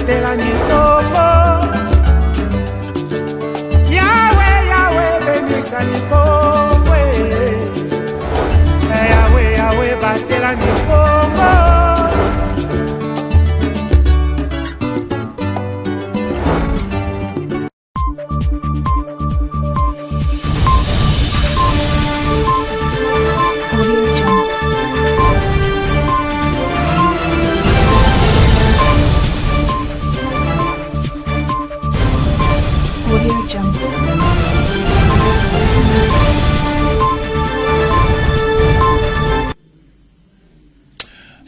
batela mikombo. Yahweh, Yahweh, benisa mikombo. Yahweh, Yahweh, batela mikombo.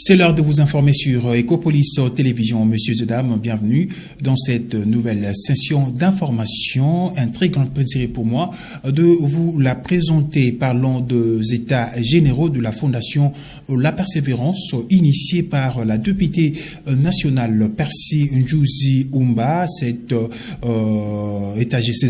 C'est l'heure de vous informer sur Ecopolis Télévision. Messieurs et dames, bienvenue dans cette nouvelle session d'information. Un très grand plaisir pour moi de vous la présenter. Parlons des états généraux de la Fondation La Persévérance, initiée par la députée nationale Percy Njouzi Oumba. Ces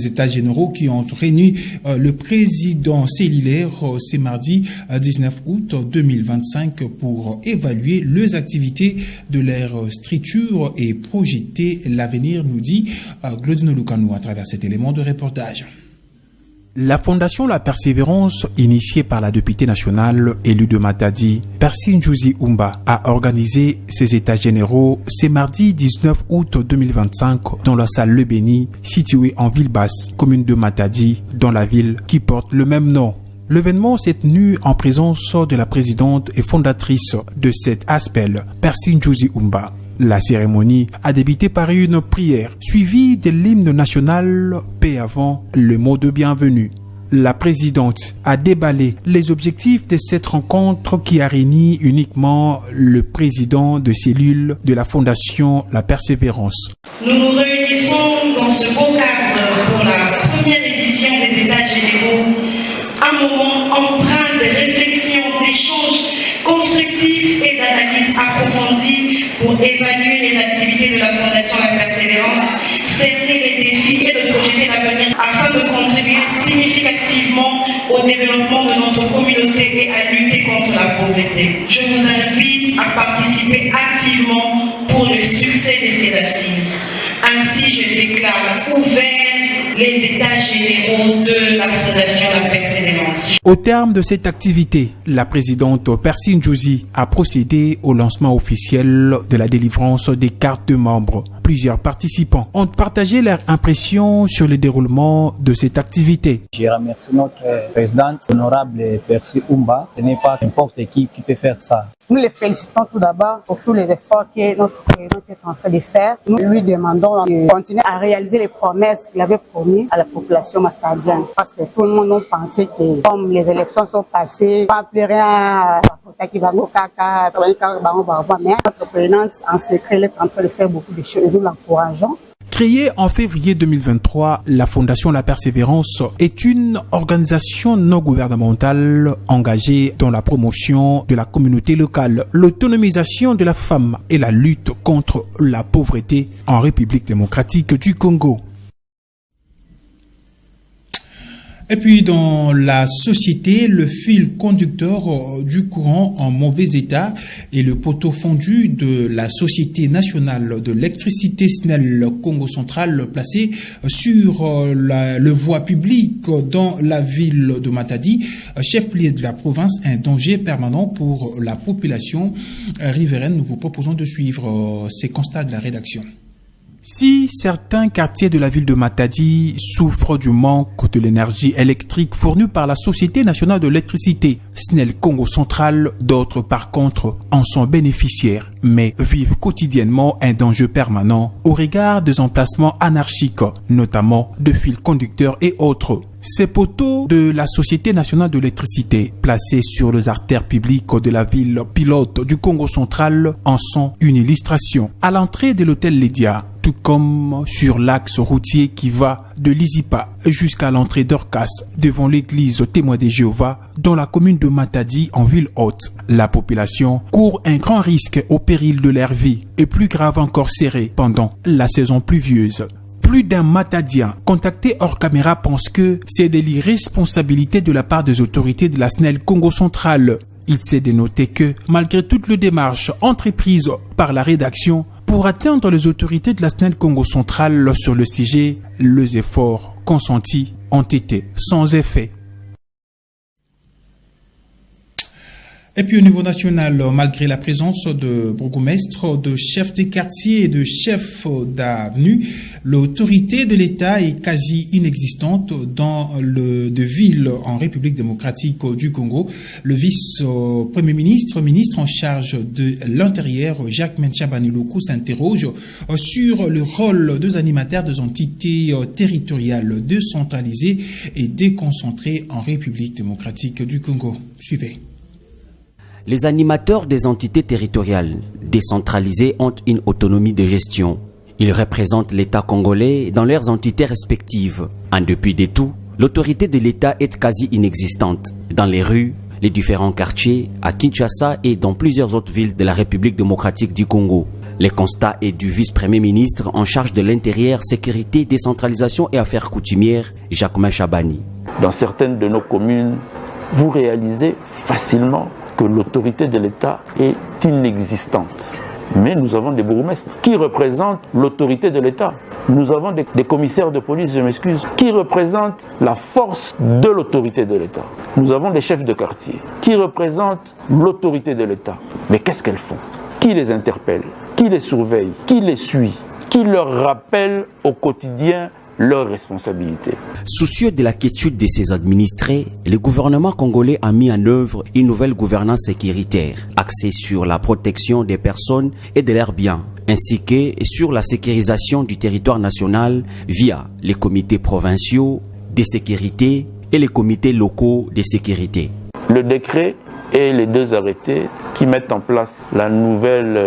états généraux qui ont réuni le président cellulaire ce mardi 19 août 2025 pour évaluer les activités de leur structure et projeter l'avenir, nous dit Glodino Lukanou à travers cet élément de reportage. La Fondation La Persévérance, initiée par la députée nationale élue de Matadi, Percy Njouzi Oumba, a organisé ses états généraux ce mardi 19 août 2025 dans la salle Le Béni, située en ville basse, commune de Matadi, dans la ville qui porte le même nom. L'événement s'est tenu en présence de la présidente et fondatrice de cet ASPEL, Percy Njouzi Oumba. La cérémonie a débuté par une prière, suivie de l'hymne national, paix avant le mot de bienvenue. La présidente a déballé les objectifs de cette rencontre qui a réuni uniquement le président de cellule de la Fondation La Persévérance. Nous nous réunissons dans ce beau cadre pour la première édition des États généraux, un moment empreint de réflexion, d'échanges constructifs et d'analyses approfondies pour évaluer les activités de la Fondation La Persévérance, cerner les défis et de projeter l'avenir afin de contribuer significativement au développement de notre communauté et à lutter contre la pauvreté. Je vous invite à participer activement pour le succès de ces assises. Ainsi, je déclare ouvert les états généraux de la Fondation La Persévérance. Au terme de cette activité, la présidente Percy Njouzi a procédé au lancement officiel de la délivrance des cartes de membres. Plusieurs participants ont partagé leurs impressions sur le déroulement de cette activité. Je remercie notre présidente, honorable Percy Oumba. Ce n'est pas n'importe qui peut faire ça. Nous les félicitons tout d'abord pour tous les efforts que notre président est en train de faire. Nous lui demandons de continuer à réaliser les promesses qu'il avait promis à la population matadienne. Parce que tout le monde a pensé que comme les élections sont passées, pas plus rien. Mais notre présidente en secret est en train de faire beaucoup de choses et nous l'encourageons. Créée en février 2023, la Fondation La Persévérance est une organisation non gouvernementale engagée dans la promotion de la communauté locale, l'autonomisation de la femme et la lutte contre la pauvreté en République démocratique du Congo. Et puis dans la société, le fil conducteur du courant en mauvais état et le poteau fondu de la Société nationale de l'électricité SNEL Congo central placé sur le voie publique dans la ville de Matadi, chef-lieu de la province, un danger permanent pour la population riveraine. Nous vous proposons de suivre ces constats de la rédaction. Si certains quartiers de la ville de Matadi souffrent du manque de l'énergie électrique fournie par la Société nationale de l'électricité SNEL Congo central, d'autres par contre en sont bénéficiaires, mais vivent quotidiennement un danger permanent au regard des emplacements anarchiques, notamment de fils conducteurs et autres. Ces poteaux de la Société nationale de l'électricité, placés sur les artères publiques de la ville pilote du Congo central, en sont une illustration. À l'entrée de l'hôtel Lydia, tout comme sur l'axe routier qui va de Lizipa jusqu'à l'entrée d'Orcas, devant l'église Témoin de Jéhovah, dans la commune de Matadi en ville haute. La population court un grand risque au péril de leur vie et plus grave encore serré pendant la saison pluvieuse. Plus d'un Matadien contacté hors caméra pense que c'est de l'irresponsabilité de la part des autorités de la SNEL Congo central. Il s'est dénoté que, malgré toutes les démarches entreprises par la rédaction Pour atteindre les autorités de la SNEL Congo central sur le sujet, les efforts consentis ont été sans effet. Et puis au niveau national, malgré la présence de bourgmestres, de chefs de quartier et de chefs d'avenue, l'autorité de l'État est quasi inexistante dans de villes en République démocratique du Congo. Le vice-premier ministre en charge de l'Intérieur, Jacques Menchabaniloko, s'interroge sur le rôle des animateurs des entités territoriales décentralisées et déconcentrées en République démocratique du Congo. Suivez. Les animateurs des entités territoriales décentralisées ont une autonomie de gestion. Ils représentent l'État congolais dans leurs entités respectives. En dépit de tout, l'autorité de l'État est quasi inexistante. Dans les rues, les différents quartiers, à Kinshasa et dans plusieurs autres villes de la République démocratique du Congo. Le constat est du vice-premier ministre en charge de l'Intérieur, Sécurité, Décentralisation et Affaires coutumières, Jacques Chabani. Dans certaines de nos communes, vous réalisez facilement que l'autorité de l'État est inexistante. Mais nous avons des bourgmestres qui représentent l'autorité de l'État. Nous avons des commissaires de police, je m'excuse, qui représentent la force de l'autorité de l'État. Nous avons des chefs de quartier qui représentent l'autorité de l'État. Mais qu'est-ce qu'elles font? Qui les interpelle? Qui les surveille? Qui les suit? Qui leur rappelle au quotidien leurs responsabilités. Soucieux de la quiétude de ses administrés, le gouvernement congolais a mis en œuvre une nouvelle gouvernance sécuritaire, axée sur la protection des personnes et de leurs biens, ainsi que sur la sécurisation du territoire national via les comités provinciaux de sécurité et les comités locaux de sécurité. Le décret et les deux arrêtés qui mettent en place la nouvelle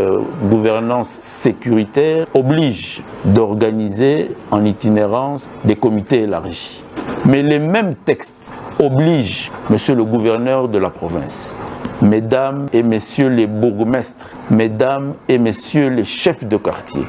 gouvernance sécuritaire obligent d'organiser en itinérance des comités élargis. Mais les mêmes textes obligent monsieur le gouverneur de la province, mesdames et messieurs les bourgmestres, mesdames et messieurs les chefs de quartier,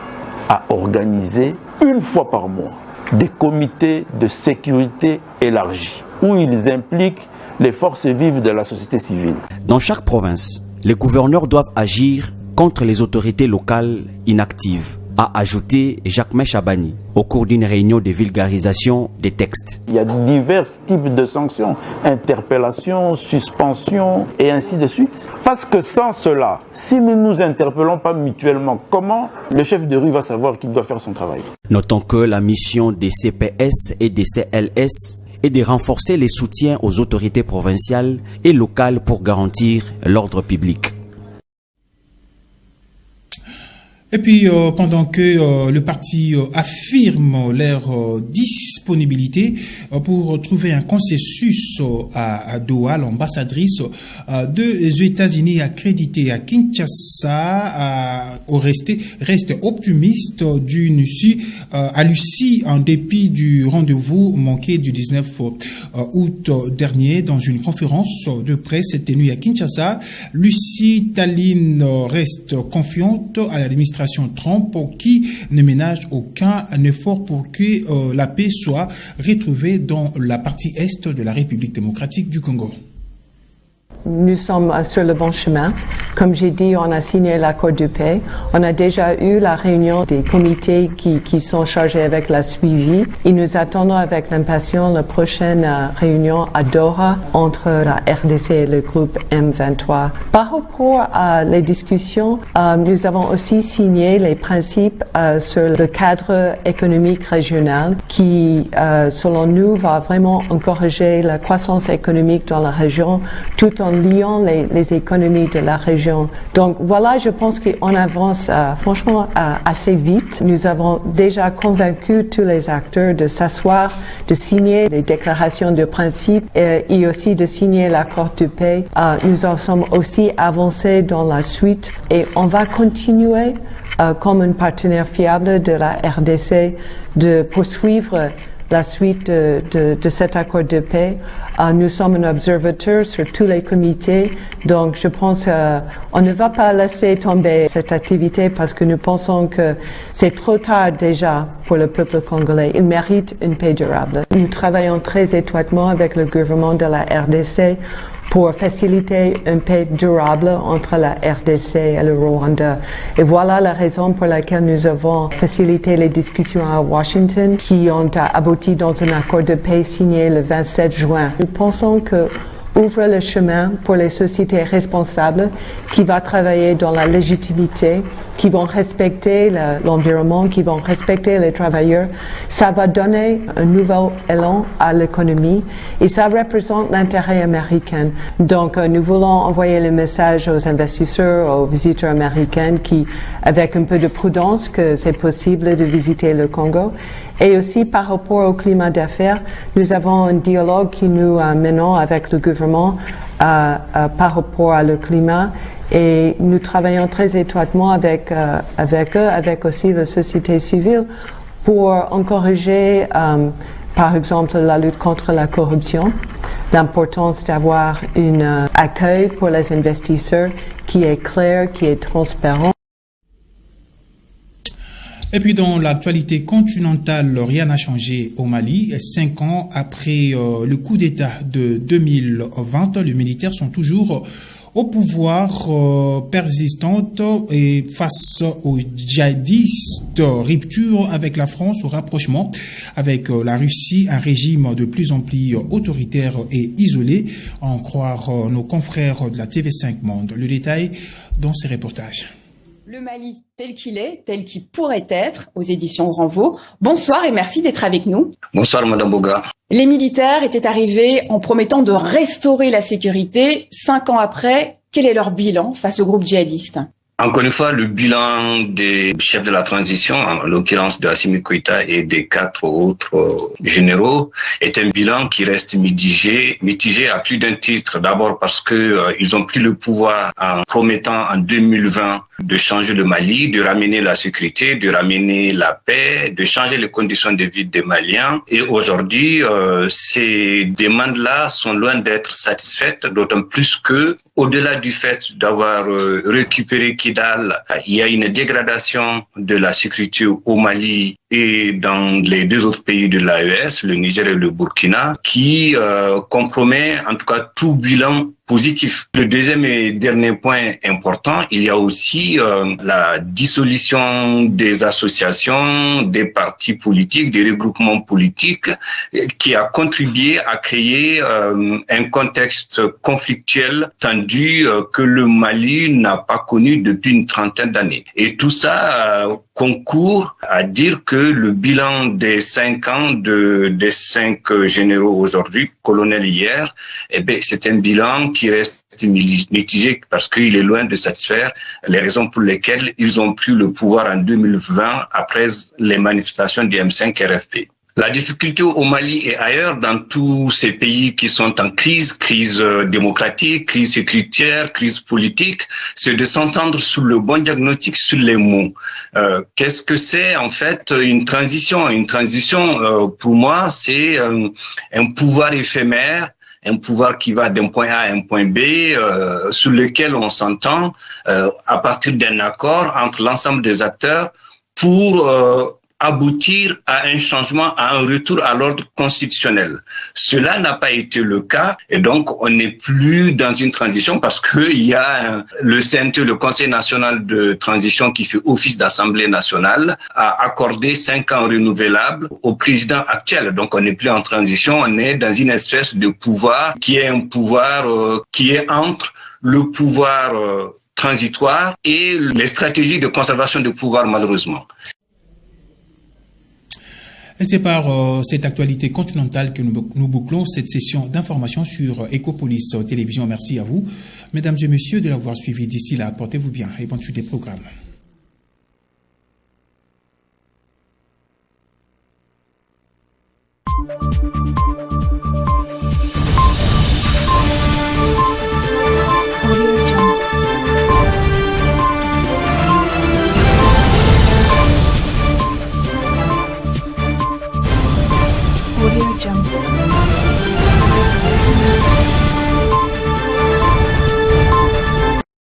à organiser une fois par mois des comités de sécurité élargis où ils impliquent les forces vives de la société civile. Dans chaque province, les gouverneurs doivent agir contre les autorités locales inactives, a ajouté Jacques Chabani au cours d'une réunion de vulgarisation des textes. Il y a divers types de sanctions, interpellations, suspensions et ainsi de suite. Parce que sans cela, si nous ne nous interpellons pas mutuellement, comment le chef de rue va savoir qu'il doit faire son travail? Notons que la mission des CPS et des CLS et de renforcer les soutiens aux autorités provinciales et locales pour garantir l'ordre public. Et puis, pendant que le parti affirme leur disponibilité pour trouver un consensus à Doha, l'ambassadrice des États-Unis accréditée à Kinshasa reste optimiste d'une issue à Lucie en dépit du rendez-vous manqué du 19 août dernier dans une conférence de presse tenue à Kinshasa. Lucie Taline reste confiante à l'administration Trump qui ne ménage aucun effort pour que la paix soit retrouvée dans la partie est de la République démocratique du Congo. Nous sommes sur le bon chemin. Comme j'ai dit, on a signé l'accord de paix. On a déjà eu la réunion des comités qui sont chargés avec la suivi. Et nous attendons avec impatience la prochaine réunion à Doha entre la RDC et le groupe M23. Par rapport à les discussions, nous avons aussi signé les principes sur le cadre économique régional qui, selon nous, va vraiment encourager la croissance économique dans la région tout en liant les économies de la région. Donc voilà, je pense qu'on avance franchement assez vite. Nous avons déjà convaincu tous les acteurs de s'asseoir, de signer les déclarations de principe et aussi de signer l'accord de paix. Nous sommes aussi avancés dans la suite et on va continuer comme un partenaire fiable de la RDC de poursuivre la suite de cet accord de paix. Nous sommes un observateur sur tous les comités, donc je pense on ne va pas laisser tomber cette activité parce que nous pensons que c'est trop tard déjà pour le peuple congolais. Il mérite une paix durable. Nous travaillons très étroitement avec le gouvernement de la RDC pour faciliter une paix durable entre la RDC et le Rwanda. Et voilà la raison pour laquelle nous avons facilité les discussions à Washington qui ont abouti dans un accord de paix signé le 27 juin. Nous pensons que ouvre le chemin pour les sociétés responsables qui vont travailler dans la légitimité, qui vont respecter l'environnement, qui vont respecter les travailleurs. Ça va donner un nouvel élan à l'économie et ça représente l'intérêt américain. Donc, nous voulons envoyer le message aux investisseurs, aux visiteurs américains qui, avec un peu de prudence, que c'est possible de visiter le Congo. Et aussi par rapport au climat d'affaires, nous avons un dialogue qui nous menons avec le gouvernement par rapport à le climat et nous travaillons très étroitement avec eux, avec aussi la société civile pour encourager par exemple la lutte contre la corruption, l'importance d'avoir un accueil pour les investisseurs qui est clair, qui est transparent. Et puis dans l'actualité continentale, rien n'a changé au Mali. 5 ans après le coup d'État de 2020, les militaires sont toujours au pouvoir persistante et face aux djihadistes, rupture avec la France, au rapprochement avec la Russie, un régime de plus en plus autoritaire et isolé, à en croire nos confrères de la TV5 Monde. Le détail dans ces reportages. Le Mali tel qu'il est, tel qu'il pourrait être, aux éditions Renvaux. Bonsoir et merci d'être avec nous. Bonsoir Madame Boga. Les militaires étaient arrivés en promettant de restaurer la sécurité. 5 ans après, quel est leur bilan face au groupe djihadiste ? Encore une fois, le bilan des chefs de la transition, en l'occurrence de Assimi Goïta et des 4 autres généraux, est un bilan qui reste mitigé à plus d'un titre. D'abord parce que ils ont pris le pouvoir en promettant en 2020 de changer le Mali, de ramener la sécurité, de ramener la paix, de changer les conditions de vie des Maliens. Et aujourd'hui, ces demandes-là sont loin d'être satisfaites, d'autant plus que au-delà du fait d'avoir récupéré Kidal, il y a une dégradation de la sécurité au Mali et dans les 2 autres pays de l'AES, le Niger et le Burkina, qui compromet en tout cas tout bilan positif. Le deuxième et dernier point important, il y a aussi la dissolution des associations, des partis politiques, des regroupements politiques, qui a contribué à créer un contexte conflictuel tendu que le Mali n'a pas connu depuis une trentaine d'années. Et tout ça concourt à dire que le bilan des 5 ans des 5 généraux aujourd'hui, colonels hier, c'est un bilan qui reste mitigé parce qu'il est loin de satisfaire les raisons pour lesquelles ils ont pris le pouvoir en 2020 après les manifestations du M5 RFP. La difficulté au Mali et ailleurs, dans tous ces pays qui sont en crise démocratique, crise sécuritaire, crise politique, c'est de s'entendre sur le bon diagnostic, sur les mots. Qu'est-ce que c'est en fait une transition ? Une transition, pour moi, c'est un pouvoir éphémère, un pouvoir qui va d'un point A à un point B, sur lequel on s'entend à partir d'un accord entre l'ensemble des acteurs pour aboutir à un changement, à un retour à l'ordre constitutionnel. Cela n'a pas été le cas et donc on n'est plus dans une transition parce qu'il y a le CNT, le Conseil national de transition qui fait office d'Assemblée nationale, a accordé 5 ans renouvelables au président actuel. Donc on n'est plus en transition, on est dans une espèce de pouvoir qui est un pouvoir qui est entre le pouvoir transitoire et les stratégies de conservation de pouvoir malheureusement. Et c'est par cette actualité continentale que nous bouclons cette session d'information sur Ecopolis Télévision. Merci à vous, mesdames et messieurs, de l'avoir suivi. D'ici là, portez-vous bien et bonne suite des programmes.